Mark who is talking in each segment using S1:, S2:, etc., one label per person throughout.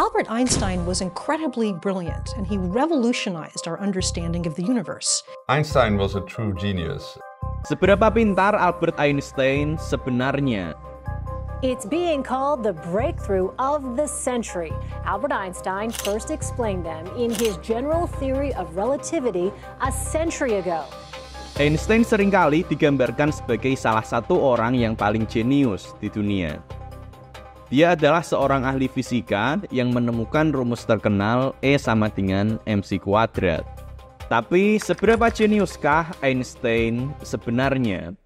S1: Albert Einstein was incredibly brilliant, and he revolutionized our understanding of the universe.
S2: Einstein was a true genius.
S3: Seberapa pintar Albert Einstein sebenarnya?
S4: It's being called the breakthrough of the century. Albert Einstein first explained them in his general theory of relativity a century ago.
S3: Einstein seringkali digambarkan sebagai salah satu orang yang paling jenius di dunia. Dia adalah seorang ahli fisika yang menemukan rumus terkenal E sama dengan mc². Tapi seberapa jeniuskah Einstein sebenarnya?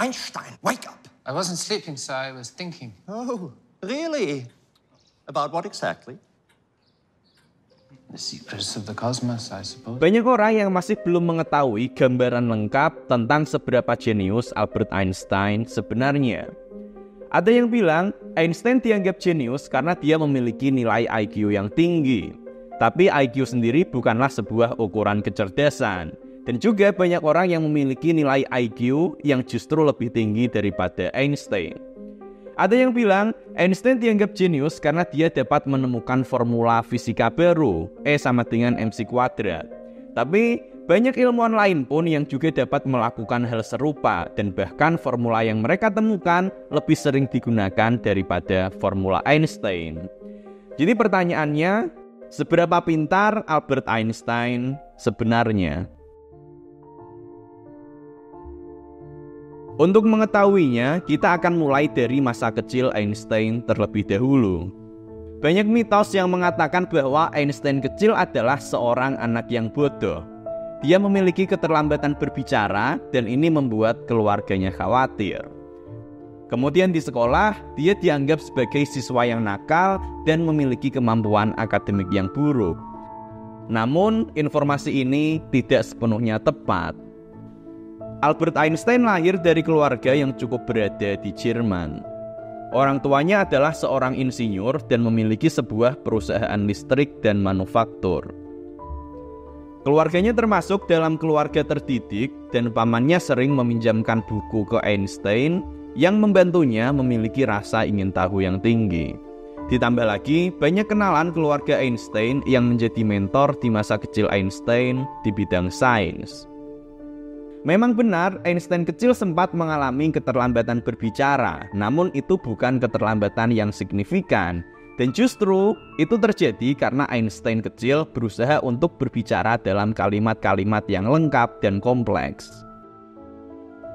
S5: Einstein, wake up!
S6: I wasn't sleeping, sir. I was thinking.
S5: Oh, really? About what exactly?
S6: The secrets of the cosmos, I suppose.
S3: Banyak orang yang masih belum mengetahui gambaran lengkap tentang seberapa jenius Albert Einstein sebenarnya. Ada yang bilang Einstein dianggap jenius karena dia memiliki nilai IQ yang tinggi. Tapi IQ sendiri bukanlah sebuah ukuran kecerdasan. Dan juga banyak orang yang memiliki nilai IQ yang justru lebih tinggi daripada Einstein. Ada yang bilang Einstein dianggap jenius karena dia dapat menemukan formula fisika baru, E sama dengan mc². Tapi banyak ilmuwan lain pun yang juga dapat melakukan hal serupa, dan bahkan formula yang mereka temukan lebih sering digunakan daripada formula Einstein. Jadi pertanyaannya, seberapa pintar Albert Einstein sebenarnya? Untuk mengetahuinya, kita akan mulai dari masa kecil Einstein terlebih dahulu. Banyak mitos yang mengatakan bahwa Einstein kecil adalah seorang anak yang bodoh. Dia memiliki keterlambatan berbicara dan ini membuat keluarganya khawatir. Kemudian di sekolah, dia dianggap sebagai siswa yang nakal dan memiliki kemampuan akademik yang buruk. Namun, informasi ini tidak sepenuhnya tepat. Albert Einstein lahir dari keluarga yang cukup berada di Jerman. Orang tuanya adalah seorang insinyur dan memiliki sebuah perusahaan listrik dan manufaktur. Keluarganya termasuk dalam keluarga terdidik dan pamannya sering meminjamkan buku ke Einstein yang membantunya memiliki rasa ingin tahu yang tinggi. Ditambah lagi, banyak kenalan keluarga Einstein yang menjadi mentor di masa kecil Einstein di bidang sains. Memang benar, Einstein kecil sempat mengalami keterlambatan berbicara, namun itu bukan keterlambatan yang signifikan. Dan justru itu terjadi karena Einstein kecil berusaha untuk berbicara dalam kalimat-kalimat yang lengkap dan kompleks.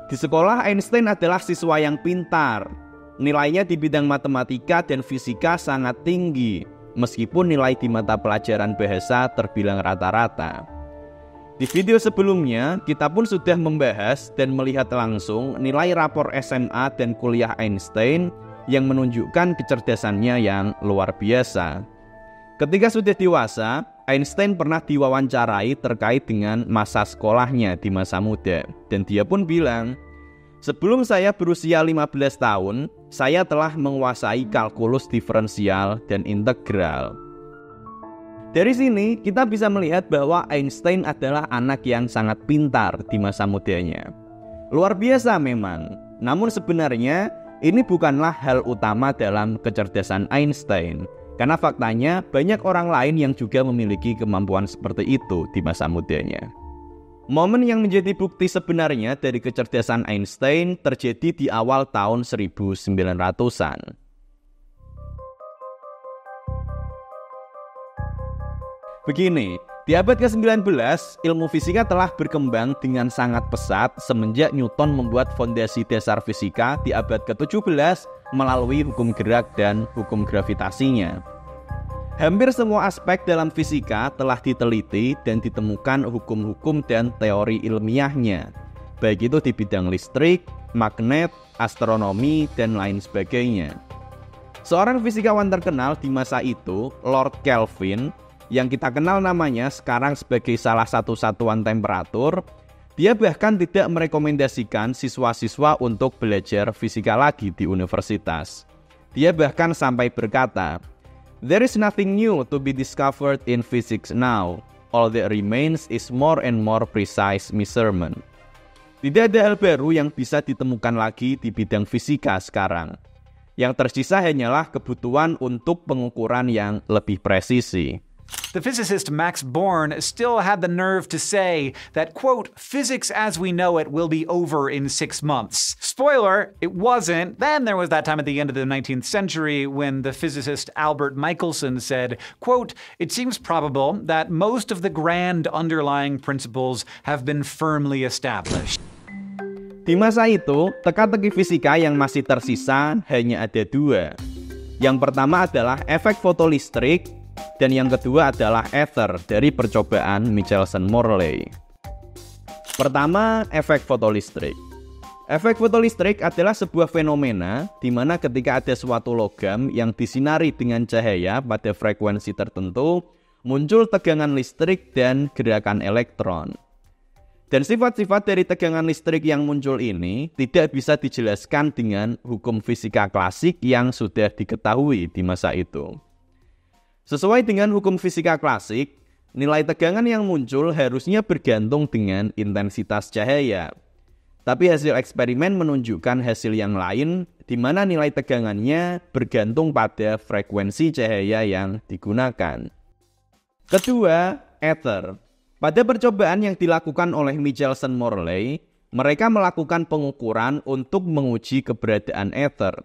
S3: Di sekolah, Einstein adalah siswa yang pintar. Nilainya di bidang matematika dan fisika sangat tinggi, meskipun nilai di mata pelajaran bahasa terbilang rata-rata. Di video sebelumnya, kita pun sudah membahas dan melihat langsung nilai rapor SMA dan kuliah Einstein yang menunjukkan kecerdasannya yang luar biasa. Ketika sudah dewasa, Einstein pernah diwawancarai terkait dengan masa sekolahnya di masa muda. Dan dia pun bilang, sebelum saya berusia 15 tahun, saya telah menguasai kalkulus diferensial dan integral. Dari sini, kita bisa melihat bahwa Einstein adalah anak yang sangat pintar di masa mudanya. Luar biasa memang, namun sebenarnya ini bukanlah hal utama dalam kecerdasan Einstein. Karena faktanya banyak orang lain yang juga memiliki kemampuan seperti itu di masa mudanya. Momen yang menjadi bukti sebenarnya dari kecerdasan Einstein terjadi di awal tahun 1900-an. Begini, di abad ke-19, ilmu fisika telah berkembang dengan sangat pesat semenjak Newton membuat fondasi dasar fisika di abad ke-17 melalui hukum gerak dan hukum gravitasinya. Hampir semua aspek dalam fisika telah diteliti dan ditemukan hukum-hukum dan teori ilmiahnya, baik itu di bidang listrik, magnet, astronomi, dan lain sebagainya. Seorang fisikawan terkenal di masa itu, Lord Kelvin, yang kita kenal namanya sekarang sebagai salah satu satuan temperatur, dia bahkan tidak merekomendasikan siswa-siswa untuk belajar fisika lagi di universitas. Dia bahkan sampai berkata, "There is nothing new to be discovered in physics now. All that remains is more and more precise measurement." Tidak ada hal baru yang bisa ditemukan lagi di bidang fisika sekarang. Yang tersisa hanyalah kebutuhan untuk pengukuran yang lebih presisi.
S7: The physicist Max Born still had the nerve to say that, quote, physics as we know it will be over in 6 months. Spoiler, it wasn't. Then there was that time at the end of the 19th century when the physicist Albert Michelson said, quote, it seems probable that most of the grand underlying principles have been firmly established.
S3: Di masa itu, teka-teki fisika yang masih tersisa hanya ada 2. Yang pertama adalah efek fotolistrik, dan yang kedua adalah ether dari percobaan Michelson-Morley. Pertama, efek fotolistrik. Efek fotolistrik adalah sebuah fenomena di mana ketika ada suatu logam yang disinari dengan cahaya pada frekuensi tertentu, muncul tegangan listrik dan gerakan elektron. Dan sifat-sifat dari tegangan listrik yang muncul ini tidak bisa dijelaskan dengan hukum fisika klasik yang sudah diketahui di masa itu. Sesuai dengan hukum fisika klasik, nilai tegangan yang muncul harusnya bergantung dengan intensitas cahaya. Tapi hasil eksperimen menunjukkan hasil yang lain, di mana nilai tegangannya bergantung pada frekuensi cahaya yang digunakan. Kedua, ether. Pada percobaan yang dilakukan oleh Michelson-Morley, mereka melakukan pengukuran untuk menguji keberadaan ether,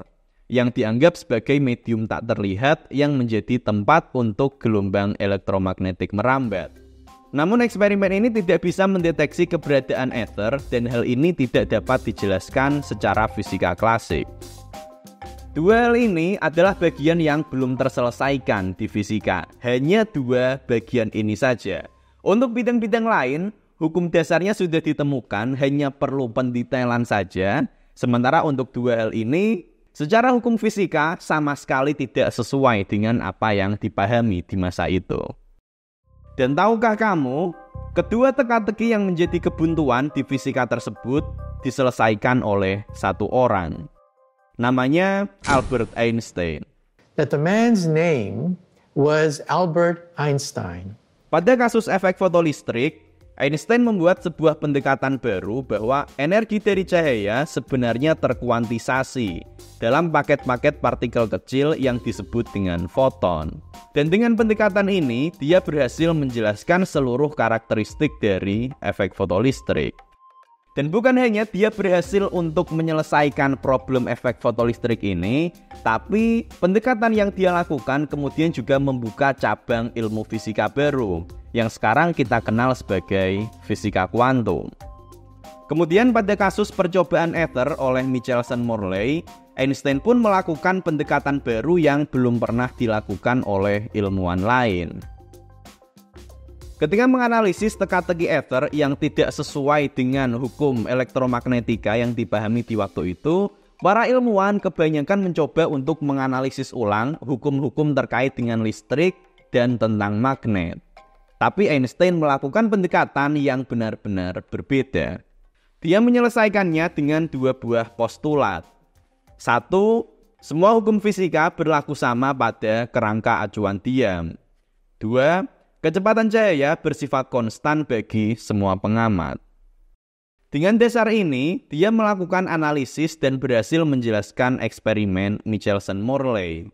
S3: yang dianggap sebagai medium tak terlihat yang menjadi tempat untuk gelombang elektromagnetik merambat. Namun eksperimen ini tidak bisa mendeteksi keberadaan ether dan hal ini tidak dapat dijelaskan secara fisika klasik. 2 hal ini adalah bagian yang belum terselesaikan di fisika, hanya 2 bagian ini saja. Untuk bidang-bidang lain, hukum dasarnya sudah ditemukan, hanya perlu pendetailan saja, sementara untuk 2 hal ini, secara hukum fisika sama sekali tidak sesuai dengan apa yang dipahami di masa itu. Dan tahukah kamu, kedua teka-teki yang menjadi kebuntuan di fisika tersebut diselesaikan oleh satu orang. Namanya Albert Einstein.
S8: That the man's name was Albert Einstein.
S3: Pada kasus efek fotolistrik, Einstein membuat sebuah pendekatan baru bahwa energi dari cahaya sebenarnya terkuantisasi dalam paket-paket partikel kecil yang disebut dengan foton. Dan dengan pendekatan ini, dia berhasil menjelaskan seluruh karakteristik dari efek fotolistrik. Dan bukan hanya dia berhasil untuk menyelesaikan problem efek fotolistrik ini, tapi pendekatan yang dia lakukan kemudian juga membuka cabang ilmu fisika baru, yang sekarang kita kenal sebagai fisika kuantum. Kemudian pada kasus percobaan ether oleh Michelson-Morley, Einstein pun melakukan pendekatan baru yang belum pernah dilakukan oleh ilmuwan lain. Ketika menganalisis teka-teki ether yang tidak sesuai dengan hukum elektromagnetika yang dipahami di waktu itu, para ilmuwan kebanyakan mencoba untuk menganalisis ulang hukum-hukum terkait dengan listrik dan tentang magnet. Tapi Einstein melakukan pendekatan yang benar-benar berbeda. Dia menyelesaikannya dengan 2 buah postulat. 1. Semua hukum fisika berlaku sama pada kerangka acuan diam. 2. Kecepatan cahaya bersifat konstan bagi semua pengamat. Dengan dasar ini, dia melakukan analisis dan berhasil menjelaskan eksperimen Michelson-Morley.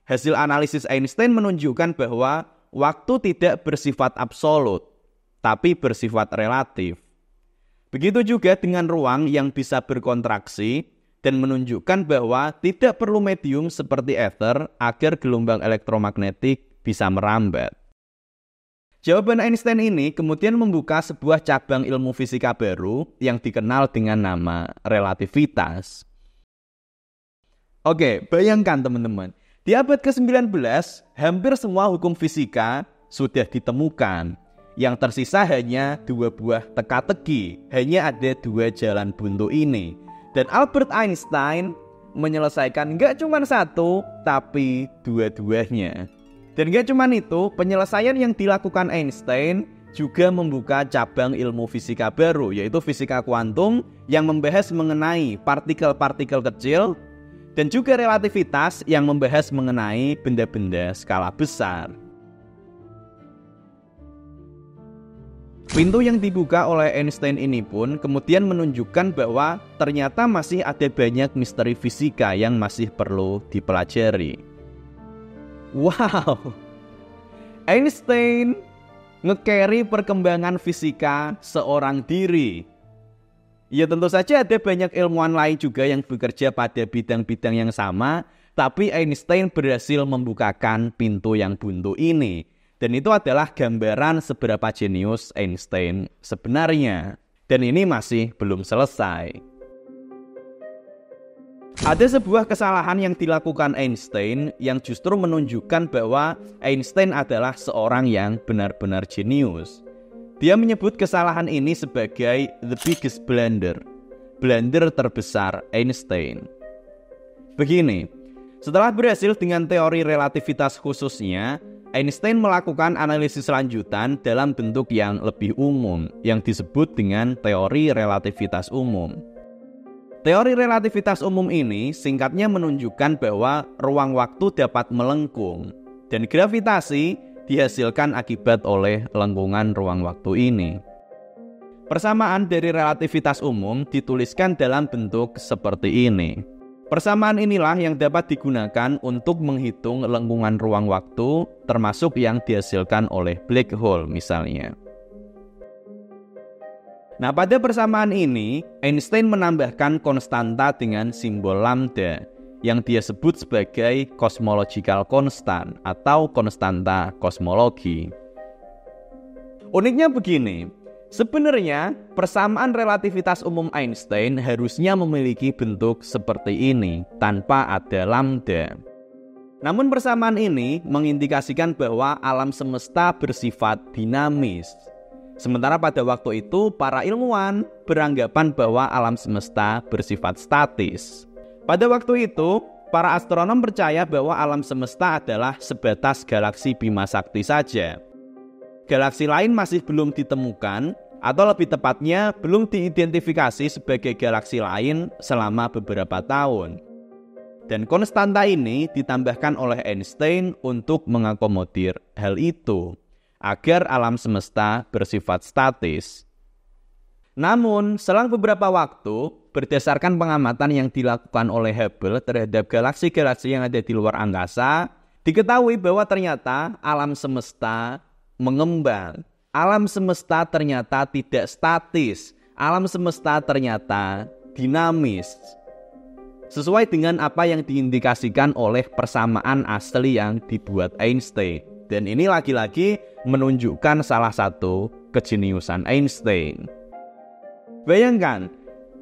S3: Hasil analisis Einstein menunjukkan bahwa waktu tidak bersifat absolut, tapi bersifat relatif. Begitu juga dengan ruang yang bisa berkontraksi dan menunjukkan bahwa tidak perlu medium seperti ether agar gelombang elektromagnetik bisa merambat. Jawaban Einstein ini kemudian membuka sebuah cabang ilmu fisika baru yang dikenal dengan nama relativitas. Oke, bayangkan teman-teman. Di abad ke-19, hampir semua hukum fisika sudah ditemukan. Yang tersisa hanya 2 buah teka-teki, hanya ada 2 jalan buntu ini. Dan Albert Einstein menyelesaikan nggak cuma 1, tapi 2-duanya. Dan nggak cuma itu, penyelesaian yang dilakukan Einstein juga membuka cabang ilmu fisika baru, yaitu fisika kuantum yang membahas mengenai partikel-partikel kecil, dan juga relativitas yang membahas mengenai benda-benda skala besar. Pintu yang dibuka oleh Einstein ini pun kemudian menunjukkan bahwa ternyata masih ada banyak misteri fisika yang masih perlu dipelajari. Wow, Einstein nge-carry perkembangan fisika seorang diri. Ya tentu saja ada banyak ilmuwan lain juga yang bekerja pada bidang-bidang yang sama, tapi Einstein berhasil membukakan pintu yang buntu ini. Dan itu adalah gambaran seberapa jenius Einstein sebenarnya. Dan ini masih belum selesai. Ada sebuah kesalahan yang dilakukan Einstein yang justru menunjukkan bahwa Einstein adalah seorang yang benar-benar jenius. Dia menyebut kesalahan ini sebagai the biggest blunder, blunder terbesar Einstein. Begini, setelah berhasil dengan teori relativitas khususnya, Einstein melakukan analisis lanjutan dalam bentuk yang lebih umum, yang disebut dengan teori relativitas umum. Teori relativitas umum ini singkatnya menunjukkan bahwa ruang waktu dapat melengkung, dan gravitasi dihasilkan akibat oleh lengkungan ruang waktu ini. Persamaan dari relativitas umum dituliskan dalam bentuk seperti ini. Persamaan inilah yang dapat digunakan untuk menghitung lengkungan ruang waktu, termasuk yang dihasilkan oleh black hole misalnya. Nah, pada persamaan ini, Einstein menambahkan konstanta dengan simbol lambda, yang dia sebut sebagai cosmological constant atau konstanta kosmologi. Uniknya begini, sebenarnya persamaan relativitas umum Einstein harusnya memiliki bentuk seperti ini, tanpa ada lambda. Namun persamaan ini mengindikasikan bahwa alam semesta bersifat dinamis. Sementara pada waktu itu, para ilmuwan beranggapan bahwa alam semesta bersifat statis. Pada waktu itu, para astronom percaya bahwa alam semesta adalah sebatas galaksi Bima Sakti saja. Galaksi lain masih belum ditemukan, atau lebih tepatnya belum diidentifikasi sebagai galaksi lain selama beberapa tahun. Dan konstanta ini ditambahkan oleh Einstein untuk mengakomodir hal itu, agar alam semesta bersifat statis. Namun, selang beberapa waktu, berdasarkan pengamatan yang dilakukan oleh Hubble terhadap galaksi-galaksi yang ada di luar angkasa, diketahui bahwa ternyata alam semesta mengembang. Alam semesta ternyata tidak statis. Alam semesta ternyata dinamis. Sesuai dengan apa yang diindikasikan oleh persamaan asli yang dibuat Einstein. Dan ini lagi-lagi menunjukkan salah satu kejeniusan Einstein. Bayangkan,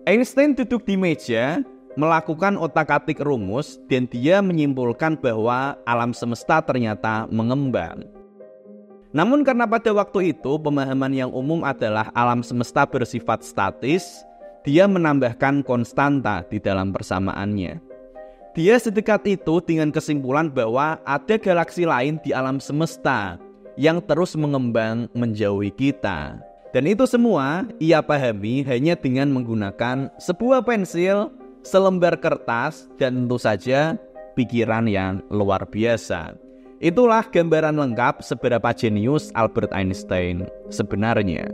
S3: Einstein duduk di meja, melakukan otak-atik rumus, dan dia menyimpulkan bahwa alam semesta ternyata mengembang. Namun karena pada waktu itu pemahaman yang umum adalah alam semesta bersifat statis, dia menambahkan konstanta di dalam persamaannya. Dia sedekat itu dengan kesimpulan bahwa ada galaksi lain di alam semesta yang terus mengembang menjauhi kita. Dan itu semua ia pahami hanya dengan menggunakan sebuah pensil, selembar kertas, dan tentu saja pikiran yang luar biasa. Itulah gambaran lengkap seberapa jenius Albert Einstein sebenarnya.